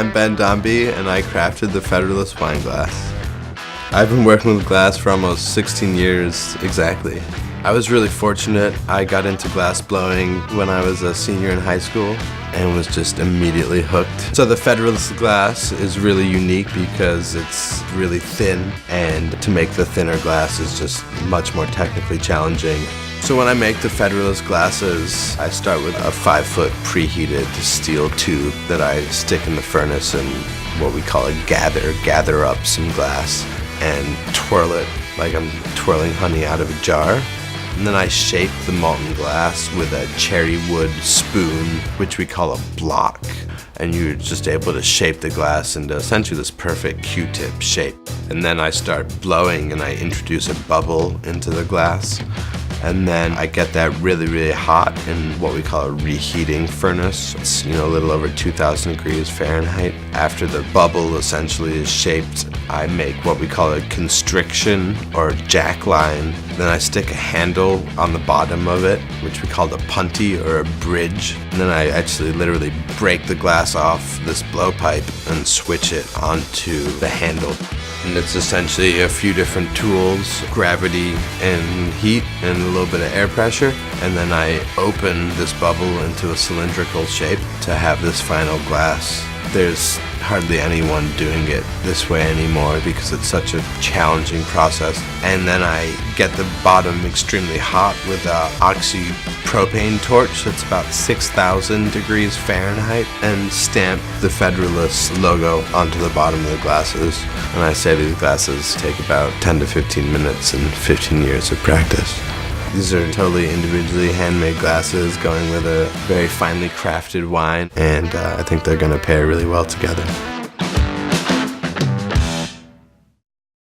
I'm Ben Dombey, and I crafted the Federalist wine glass. I've been working with glass for almost 16 years exactly. I was really fortunate. I got into glass blowing when I was a senior in high school and was just immediately hooked. So the Federalist glass is really unique because it's really thin, and to make the thinner glass is just much more technically challenging. So when I make the Federalist glasses, I start with a 5-foot preheated steel tube that I stick in the furnace and what we call a gather up some glass and twirl it like I'm twirling honey out of a jar. And then I shape the molten glass with a cherry wood spoon, which we call a block. And you're just able to shape the glass into essentially this perfect Q-tip shape. And then I start blowing and I introduce a bubble into the glass. And then I get that really, really hot in what we call a reheating furnace. It's, a little over 2,000 degrees Fahrenheit. After the bubble essentially is shaped, I make what we call a constriction or jack line. Then I stick a handle on the bottom of it, which we call the punty or a bridge. And then I actually literally break the glass off this blowpipe and switch it onto the handle. And it's essentially a few different tools, gravity and heat and a little bit of air pressure. And then I open this bubble into a cylindrical shape to have this final glass. There's hardly anyone doing it this way anymore because it's such a challenging process. And then I get the bottom extremely hot with a oxypropane torch that's about 6,000 degrees Fahrenheit and stamp the Federalist logo onto the bottom of the glasses. And I say these glasses take about 10 to 15 minutes and 15 years of practice. These are totally individually handmade glasses going with a very finely crafted wine, and I think they're going to pair really well together.